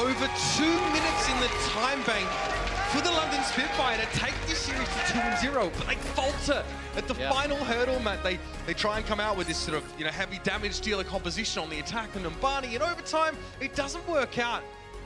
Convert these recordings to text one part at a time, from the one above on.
over 2 minutes in the time bank for the London Spitfire to take this series to 2-0, but they falter at the final hurdle, Matt. They try and come out with this sort of, you know, heavy damage dealer composition on the attack and Numbani, and over time, it doesn't work out.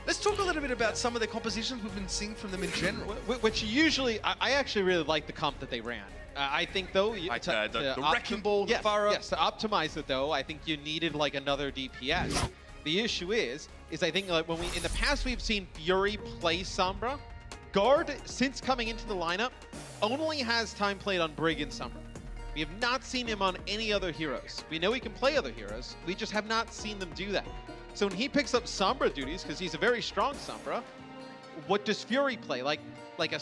Let's talk a little bit about some of the compositions we've been seeing from them in general. Which usually, I actually really like the comp that they ran. I think, though, the Wrecking Ball, the Faro. Yes, to optimize it, though, I think you needed, like, another DPS. The issue is I think, like, when in the past we've seen Fury play Sombra, Guard, since coming into the lineup, only has time played on Brig and Sombra. We have not seen him on any other heroes. We know he can play other heroes, we just have not seen them do that. So when he picks up Sombra duties, because he's a very strong Sombra, what does Fury play? Like a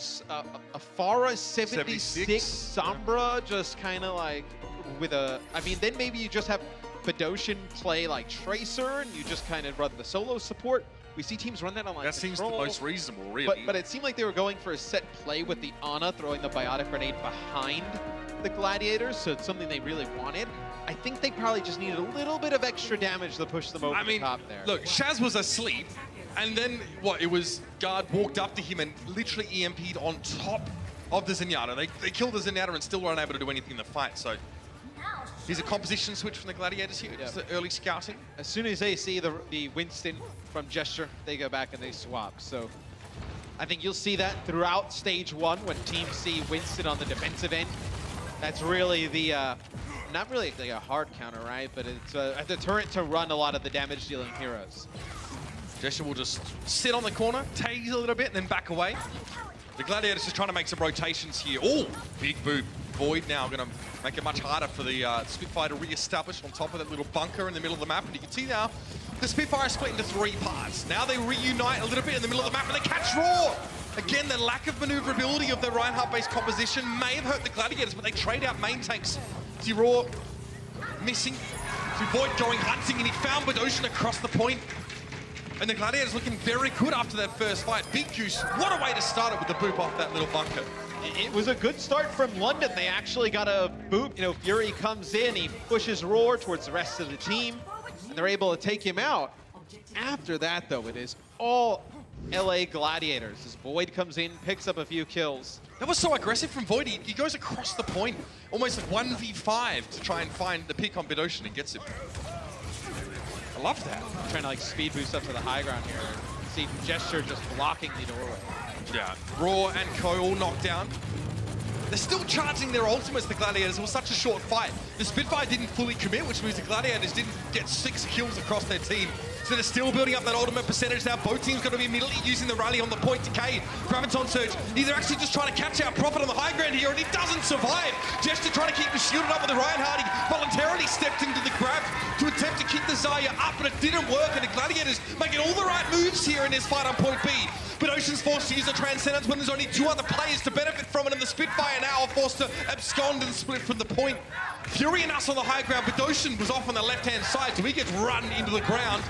Pharah 76 Sombra, just kind of like with a... I mean, then maybe you just have Bedosian play like Tracer, and you just kind of run the solo support. We see teams run that on like That seems the most reasonable, really. But it seemed like they were going for a set play with the Ana throwing the Biotic Grenade behind the Gladiators, so it's something they really wanted. I think they probably just needed a little bit of extra damage to push them over the top there. Look, Shaz was asleep, and then what? It was Guard walked up to him and literally EMP'd on top of the Zenyatta. They killed the Zenyatta and still weren't able to do anything in the fight. So here's a composition switch from the Gladiators here. Just the early scouting. As soon as they see the Winston from Gesture, they go back and they swap. So I think you'll see that throughout stage 1 when teams see Winston on the defensive end. That's really the, not really like a hard counter, right? But it's a deterrent to run a lot of the damage dealing heroes. Gesture will just sit on the corner, tag a little bit, and then back away. The Gladiators just trying to make some rotations here. Oh, big boot. Void now going to make it much harder for the Spitfire to re-establish on top of that little bunker in the middle of the map. And you can see now, the Spitfire split into 3 parts. Now they reunite a little bit in the middle of the map and they catch Raw! Again, the lack of maneuverability of the Reinhardt-based composition may have hurt the Gladiators, but they trade out main tanks. See Raw missing, see Void going hunting, and he found Bedosian across the point. And the Gladiators looking very good after that first fight. Big Juice, what a way to start it with the boop off that little bunker. It was a good start from London. They actually got a boop. You know, Fury comes in, he pushes Roar towards the rest of the team, and they're able to take him out. After that, though, it is all LA Gladiators. As Void comes in, picks up a few kills. That was so aggressive from Void. He goes across the point, almost like 1v5 to try and find the pick on Bedosian and gets him. I love that. Trying to like speed boost up to the high ground here. See Gesture just blocking the doorway. Yeah, Raw and Co all knocked down. They're still charging their ultimates, the Gladiators. It was such a short fight. The Spitfire didn't fully commit, which means the Gladiators didn't get 6 kills across their team. So they're still building up that ultimate percentage now. Both teams got to be immediately using the rally on the point decay. Graviton Surge, either actually just trying to catch out Prophet on the high ground here, and he doesn't survive. Gesture trying to keep him shielded up with the Reinhardt. He voluntarily stepped into the grab to attempt to keep the Zarya up, but it didn't work, and the Gladiators making all the right moves here in this fight on point B. But Ocean's forced to use the Transcendence when there's only 2 other players to benefit from it, and the Spitfire now are forced to abscond and split from the point. Fury and us on the high ground, but Ocean was off on the left-hand side, so he gets run into the ground.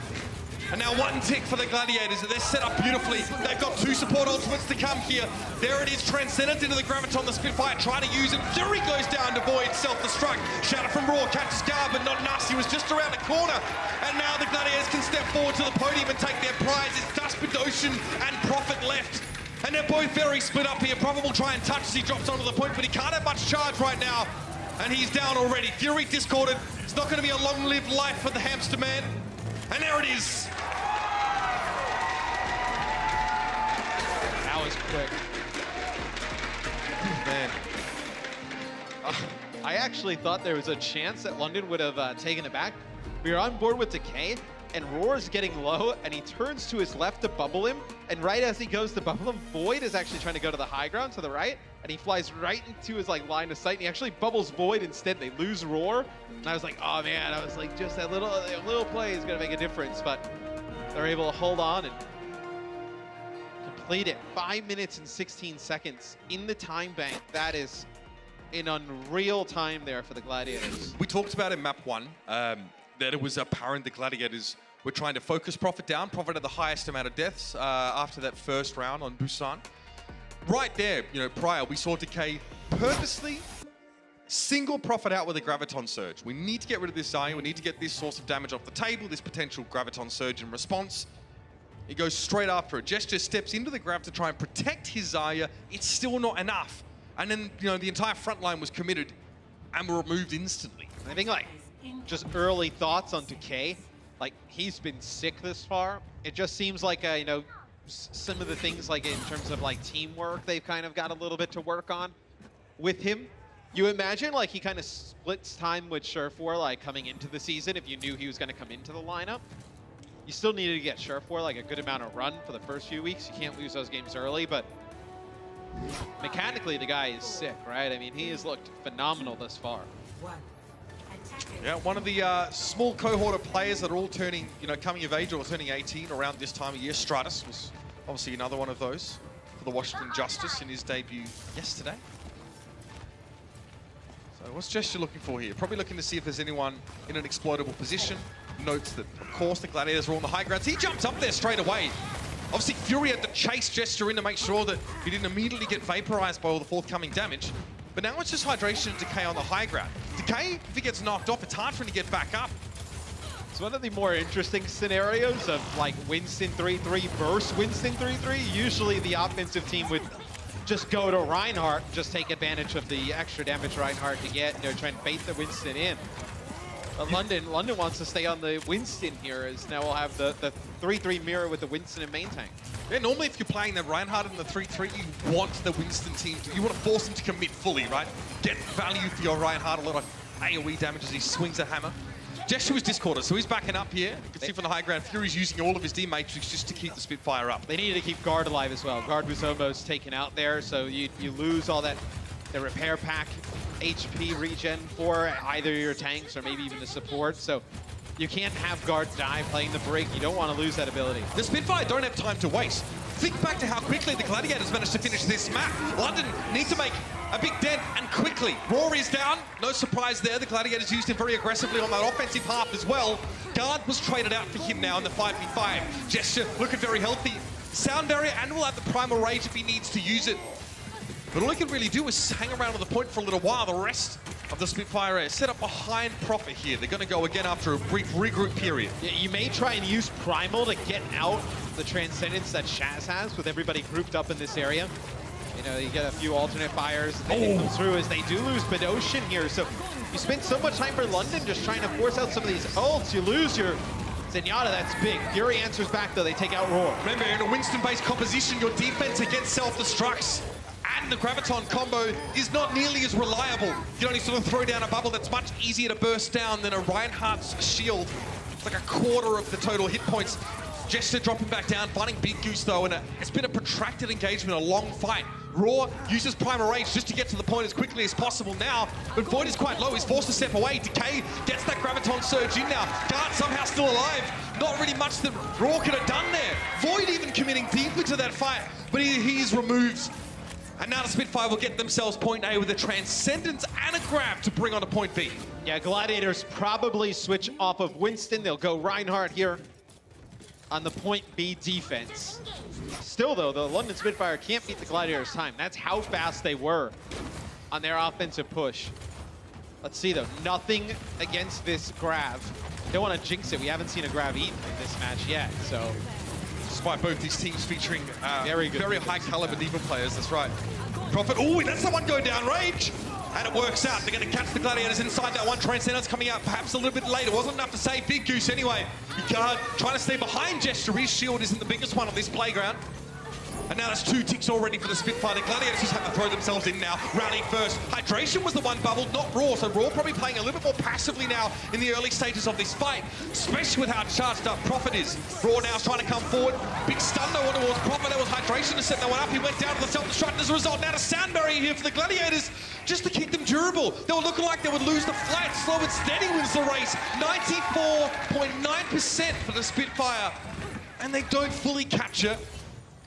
And now 1 tick for the Gladiators. They're set up beautifully. They've got 2 support ultimates to come here. There it is, Transcendent into the Graviton. The Spitfire trying to use it. Fury goes down to Void, self-destruct. Shatter from Raw, catches Guard, but not enough. He was just around the corner. And now the Gladiators can step forward to the podium and take their prize. It's Dust, Bedosian, and Prophet left. And they're both very split up here. Prophet will try and touch as he drops onto the point, but he can't have much charge right now. And he's down already. Fury discorded. It's not going to be a long-lived life for the Hamster Man. And there it is. That was quick. Man. I actually thought there was a chance that London would have taken it back. We were on board with Decay, and Roar's getting low, and he turns to his left to bubble him, and right as he goes to bubble him, Void is actually trying to go to the high ground to the right, and he flies right into his like line of sight, and he actually bubbles Void instead. They lose Roar, and I was like, oh man, I was like, just that little play is gonna make a difference, but they're able to hold on and complete it. 5 minutes and 16 seconds in the time bank. That is an unreal time there for the Gladiators. We talked about in map 1 that it was apparent the Gladiators were trying to focus Prophet down. Prophet had the highest amount of deaths after that first round on Busan. Right there, you know, prior, we saw Decay purposely single Prophet out with a Graviton Surge. We need to get rid of this Zarya. We need to get this source of damage off the table, this potential Graviton Surge in response. He goes straight after it. Gesture steps into the grab to try and protect his Zarya. It's still not enough. And then, you know, the entire front line was committed and were removed instantly. I think, like, just early thoughts on Decay. Like, he's been sick this far. It just seems like, you know, some of the things, like, in terms of, like, teamwork, they've kind of got a little bit to work on with him. You imagine, like, he kind of splits time with Surefour, like, coming into the season if you knew he was going to come into the lineup. You still needed to get Surefour, like, a good amount of run for the first few weeks. You can't lose those games early, but mechanically, the guy is sick, right? I mean, he has looked phenomenal thus far. Yeah, one of the small cohort of players that are all turning, you know, coming of age or turning 18 around this time of year. Stratus was obviously another one of those for the Washington Justice in his debut yesterday. So what's Gesture looking for here? Probably looking to see if there's anyone in an exploitable position. Notes that, of course, the Gladiators are on the high grounds. He jumps up there straight away. Obviously, Fury had to chase Gesture in to make sure that he didn't immediately get vaporized by all the forthcoming damage. But now it's just Hydration and Decay on the high ground. Decay, if he gets knocked off, it's hard for him to get back up. It's one of the more interesting scenarios of, like, Winston 3-3 versus Winston 3-3. Usually the offensive team would just go to Reinhardt, just take advantage of the extra damage Reinhardt to get, you know, try and bait the Winston in. But London wants to stay on the Winston here, as now we'll have the 3-3 mirror with the Winston and main tank. Yeah, normally if you're playing the Reinhardt in the 3-3, you want the Winston team you want to force him to commit fully, right? Get value for your Reinhardt, a lot of AoE damage as he swings a hammer. Gesture was discorded, so he's backing up here. You can see from the high ground, Fury's using all of his D-Matrix just to keep the Spitfire up. They needed to keep Guard alive as well. Guard was almost taken out there, so you lose all that, the repair pack HP regen for either your tanks or maybe even the support. So you can't have Guard die playing the break. You don't want to lose that ability. The Spitfire don't have time to waste. Think back to how quickly the Gladiators managed to finish this map. London need to make a big dent and quickly. Roar is down. No surprise there. The Gladiators used him very aggressively on that offensive half as well. Guard was traded out for him now in the 5v5. Gesture looking very healthy. Sound barrier and will have the primal rage if he needs to use it. But all he can really do is hang around on the point for a little while. The rest of the Spitfire is set up behind Prophet here. They're going to go again after a brief regroup period. Yeah, you may try and use Primal to get out the Transcendence that Shaz has with everybody grouped up in this area. You know, you get a few alternate fires that come through as they do lose Bedosian here. So you spend so much time for London just trying to force out some of these ults. You lose your Zenyatta, that's big. Fury answers back though, they take out Roar. Remember, in a Winston-based composition, your defense against self-destructs and the Graviton combo is not nearly as reliable. You can only sort of throw down a bubble that's much easier to burst down than a Reinhardt's shield. It's like a quarter of the total hit points. Gesture dropping back down, finding Big Goose though, and it's been a protracted engagement, a long fight. Roar uses Primal Rage just to get to the point as quickly as possible now, but Void is quite low, he's forced to step away. Decay gets that Graviton surge in now. Guard somehow still alive. Not really much that Roar could have done there. Void even committing deep into that fight, but he is removed. And now the Spitfire will get themselves point A with a Transcendence and a grab to bring on to point B. Yeah, Gladiators probably switch off of Winston. They'll go Reinhardt here on the point B defense. Still though, the London Spitfire can't beat the Gladiators' time. That's how fast they were on their offensive push. Let's see though, nothing against this grab. Don't want to jinx it, we haven't seen a grab eaten in this match yet, so. Despite both these teams featuring very high caliber D.Va players, that's right. Prophet, ooh, that's the one go down range. And it works out. They're going to catch the Gladiators inside that one. Transcendence coming out perhaps a little bit later. Wasn't enough to save Big Goose anyway. Guard trying to stay behind Gesture. His shield isn't the biggest one on this playground. And now that's 2 ticks already for the Spitfire. The Gladiators just have to throw themselves in now. Rallying first. Hydration was the one bubbled, not Raw. So Raw probably playing a little bit more passively now in the early stages of this fight, especially with how charged up Prophet is. Raw now is trying to come forward. Big stun though towards Prophet. There was Hydration to set that one up. He went down to the self-destruct. As a result, now a sound barrier here for the Gladiators just to keep them durable. They were looking like they would lose the flat. Slow and steady wins the race. 94.9% for the Spitfire. And they don't fully capture.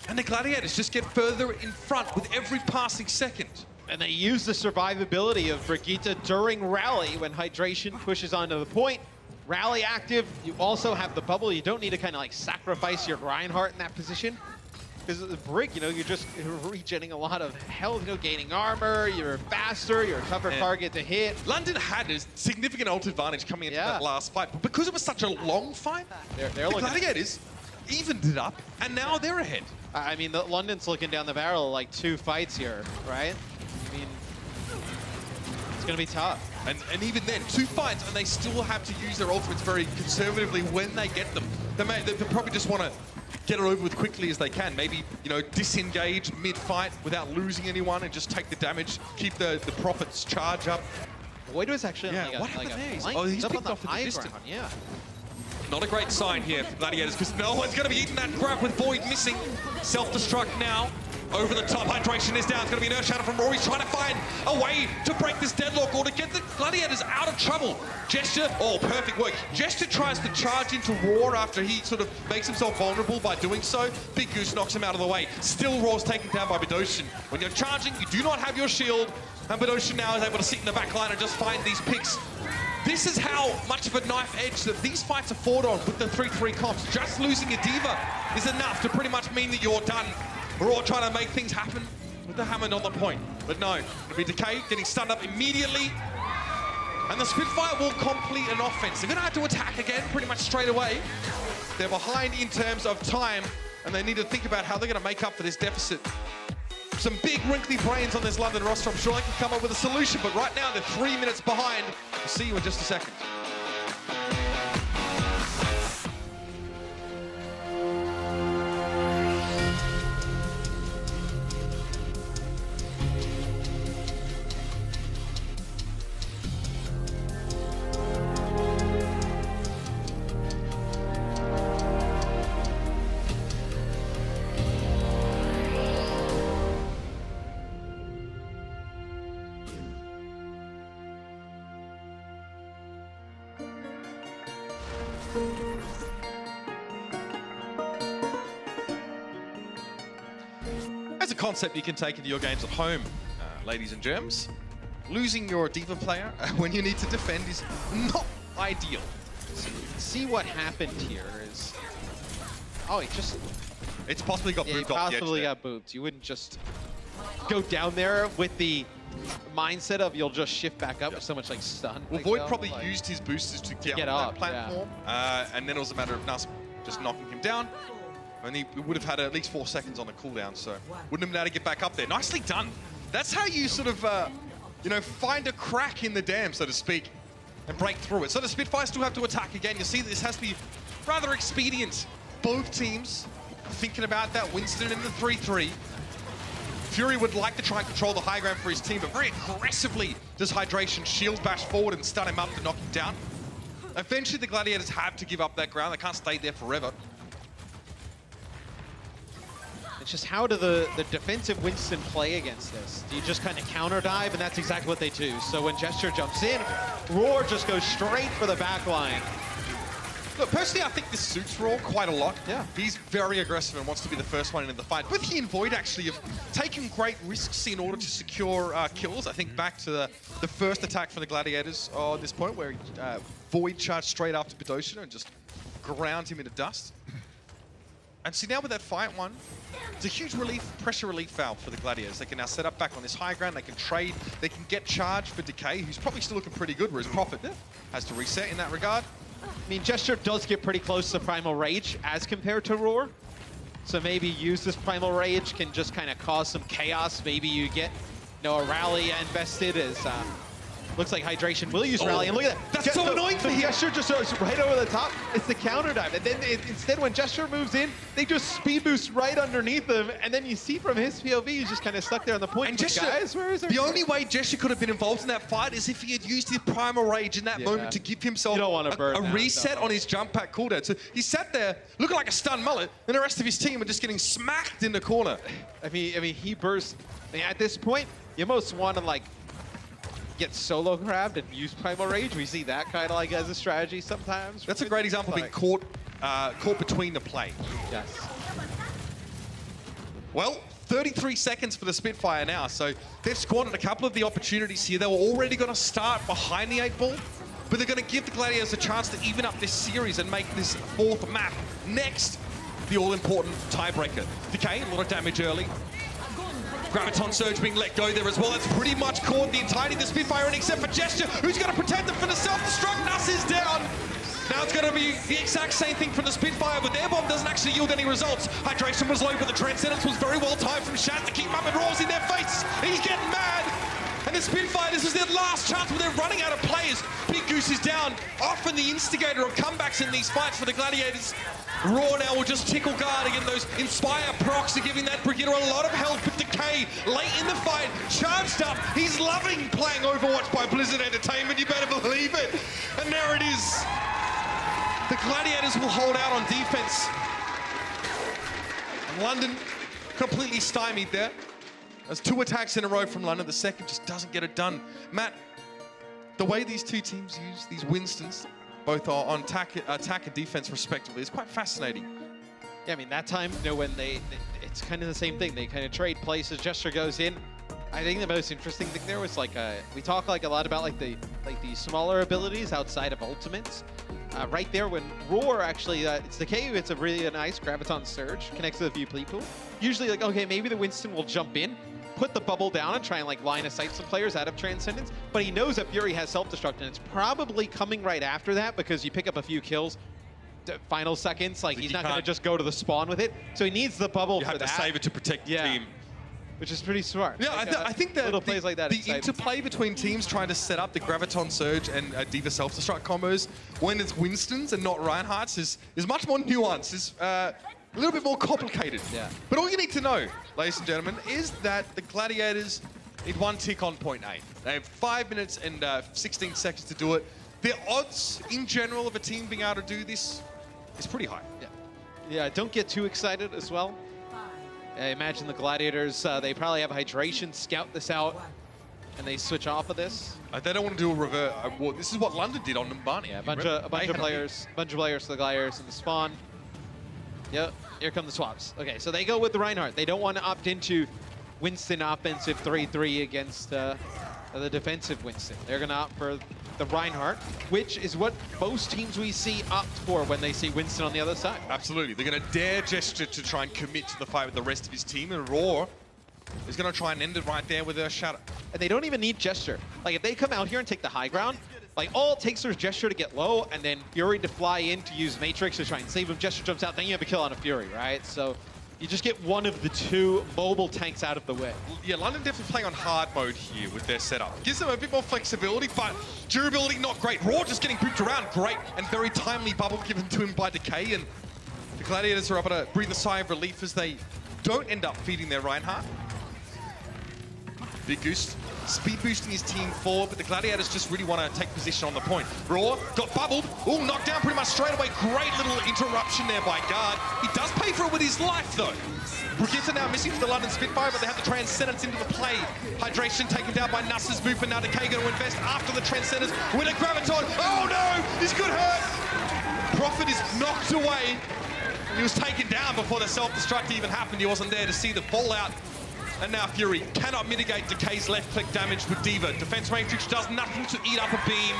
And the Gladiators just get further in front with every passing second. And they use the survivability of Brigitte during rally when Hydration pushes onto the point. Rally active, you also have the bubble. You don't need to kind of like sacrifice your Reinhardt in that position. Because the Brig, you know, you're just regenerating a lot of health, you know, gaining armor, you're faster, you're a tougher target to hit. London had a significant ult advantage coming into that last fight, but because it was such a long fight, the Gladiators evened it up, and now they're ahead. I mean, London's looking down the barrel like 2 fights here, right? I mean, it's going to be tough. And even then, 2 fights, and they still have to use their ultimates very conservatively when they get them. They probably just want to get it over with quickly as they can. Maybe, you know, disengage mid-fight without losing anyone and just take the damage, keep the Prophet's charge up. Void was actually on what happened there? Oh, he's up picked on off the in the high distance. ground, yeah. Not a great sign here for Gladiators, because no one's going to be eating that grab with Void missing. Self-destruct now. Over the top, hydration is down. It's going to be an Earth Shatter from Rory. He's trying to find a way to break this deadlock or to get the Gladiators out of trouble. Gesture, oh, perfect work. Gesture tries to charge into Roar after he sort of makes himself vulnerable by doing so. Big Goose knocks him out of the way. Still, Roar's taken down by Bedosian. When you're charging, you do not have your shield. And Bedosian now is able to sit in the back line and just find these picks. This is how much of a knife edge that these fights are fought on with the 3-3 comps. Just losing a Diva is enough to pretty much mean that you're done. We're all trying to make things happen with the Hammond on the point. But no, it'll be Decay getting stunned up immediately. And the Spitfire will complete an offense. They're going to have to attack again pretty much straight away. They're behind in terms of time, and they need to think about how they're going to make up for this deficit. Some big wrinkly brains on this London roster. I'm sure they can come up with a solution, but right now they're 3 minutes behind. We'll see you in just a second. As a concept you can take into your games at home, ladies and germs, losing your Diva player when you need to defend is not ideal. See what happened here is... Oh, It's possibly got booped off the edge there. got booped. You wouldn't just go down there with the mindset of you'll just shift back up with so much like stun. Well, Void probably used his boosters to get on that platform, and then it was a matter of Nas just knocking him down. And he would have had at least 4 seconds on the cooldown, so wouldn't have been able to get back up there. Nicely done. That's how you sort of, you know, find a crack in the dam, so to speak, and break through it. So the Spitfire still have to attack again. You'll see that this has to be rather expedient. Both teams thinking about that. Winston in the 3-3. Fury would like to try and control the high ground for his team, but very aggressively does Hydration shield bash forward and stun him up to knock him down. Eventually, the Gladiators have to give up that ground. They can't stay there forever. It's just how do the defensive Winston play against this? Do you just kind of counter dive? And that's exactly what they do. So when Gesture jumps in, Roar just goes straight for the back line. Look, personally, I think this suits Roar quite a lot. Yeah. He's very aggressive and wants to be the first one in the fight. Both he and Void actually have taken great risks in order to secure kills. I think back to the first attack for the Gladiators at this point, where Void charged straight after Bedosian and just ground him into dust. And see, now with that fight one, it's a huge pressure relief valve for the Gladiators. They can now set up back on this high ground, they can trade, they can get charged for Decay, who's probably still looking pretty good, whereas Prophet has to reset in that regard. I mean, Gesture does get pretty close to Primal Rage as compared to Roar. So maybe use this Primal Rage can just kind of cause some chaos. Maybe you get, you know, a rally invested as... looks like Hydration will use Rally, and look at that. That's so annoying for him. Gesture just goes right over the top. It's the counter dive. And then instead, when Gesture moves in, they just speed boost right underneath him. And then you see from his POV, he's just kind of stuck there on the point. And Gesture, guys, where is the only way Gesture could have been involved in that fight is if he had used his Primal Rage in that moment to give himself a reset on his jump pack cooldown. So he sat there looking like a stunned mullet, and the rest of his team were just getting smacked in the corner. I mean, he burst. I mean, at this point, you most want to, like, get solo grabbed and use Primal Rage. We see that kind of like as a strategy sometimes. That's a great example of being caught between the play. Yes. Well, 33 seconds for the Spitfire now, so they've squandered a couple of the opportunities here. They were already going to start behind the 8 ball, but they're going to give the Gladiators a chance to even up this series and make this 4th map. Next, the all-important tiebreaker. Decay, a lot of damage early. Graviton Surge being let go there as well. That's pretty much caught the entirety of the Spitfire in, except for Gesture, who's going to protect them from the self-destruct. Nuss is down. Now it's going to be the exact same thing from the Spitfire, but their bomb doesn't actually yield any results. Hydration was low, but the Transcendence was very well timed from Shat to keep him up, and Raw's in their face. He's getting mad. And the Spitfire, this is their last chance, but they're running out of players. Big Goose is down, often the instigator of comebacks in these fights for the Gladiators. Raw now will just tickle guard again. Those Inspire procs are giving that Brigitte a lot of health, but Decay late in the fight, charged up. He's loving playing Overwatch by Blizzard Entertainment, you better believe it. And there it is. The Gladiators will hold out on defense. And London completely stymied there. There's 2 attacks in a row from London. The second just doesn't get it done. Matt, the way these two teams use these Winstons, both are on attack and defense respectively, is quite fascinating. Yeah, I mean, that time, you know, when it's kind of the same thing. They kind of trade places. Gesture goes in. I think the most interesting thing there was we talk a lot about the smaller abilities outside of ultimates. Right there, when Roar actually, it's the KU, it's a really nice Graviton Surge, connects with a few people. Usually okay, maybe the Winston will jump in, put the bubble down and try and line of sight some players out of Transcendence, but he knows that Fury has self-destruct, and it's probably coming right after that because you pick up a few kills, final seconds, he's not going to just go to the spawn with it, so he needs the bubble for that. You have to save it to protect the team. Which is pretty smart. Yeah, I think that little plays like that the interplay between teams trying to set up the Graviton Surge and D.Va self-destruct combos when it's Winstons and not Reinhardt's is much more nuanced, is a little bit more complicated. Yeah. But all you need to know, ladies and gentlemen, is that the Gladiators need 1 tick on point A. They have 5 minutes and 16 seconds to do it. The odds, in general, of a team being able to do this is pretty high. Yeah, don't get too excited as well. I imagine the Gladiators, they probably have hydration, scout this out, and they switch off of this. They don't want to do a revert. Well, this is what London did on Numbani. Yeah, a bunch of players for the Gladiators in the spawn. Yep, here come the swaps. Okay, so they go with the Reinhardt. They don't want to opt into Winston offensive 3-3 against the defensive Winston. They're going to opt for the Reinhardt, which is what most teams we see opt for when they see Winston on the other side. Absolutely. They're going to dare Gesture to try and commit to the fight with the rest of his team, and Raw is going to try and end it right there with a shadow. And they don't even need Gesture. If they come out here and take the high ground, all it takes is Gesture to get low, and then Fury to fly in to use Matrix to try and save him. Gesture jumps out, then you have a kill on a Fury, right? So you just get one of the 2 mobile tanks out of the way. Yeah, London definitely playing on hard mode here with their setup. Gives them a bit more flexibility, but durability not great. Raw just getting booped around, great, and very timely bubble given to him by Decay, and the Gladiators are able to breathe a sigh of relief as they don't end up feeding their Reinhardt. Big Goose speed boosting his team forward, but the Gladiators just really want to take position on the point. Raw got bubbled. Ooh, knocked down pretty much straight away. Great little interruption there by Guard. He does pay for it with his life, though. Brigitte now missing for the London Spitfire, but they have the Transcendence into the play. Hydration taken down by Nuss's movement. Now Decay going to invest after the Transcendence with a Graviton. Oh, no! This could hurt. Prophet is knocked away. He was taken down before the self-destruct even happened. He wasn't there to see the fallout. And now Fury cannot mitigate Decay's left-click damage with D.Va. Defense Matrix does nothing to eat up a beam.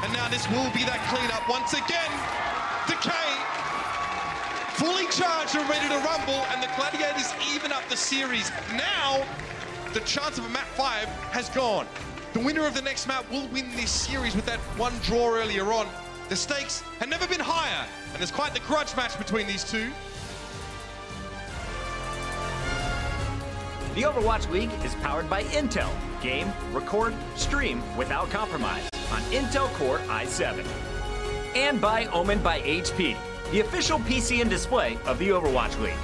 And now this will be that cleanup once again. Decay fully charged and ready to rumble, and the Gladiators even up the series. Now, the chance of a map 5 has gone. The winner of the next map will win this series with that 1 draw earlier on. The stakes have never been higher, and there's quite the grudge match between these two. The Overwatch League is powered by Intel. Game, record, stream without compromise on Intel Core i7. And by Omen by HP, the official PC and display of the Overwatch League.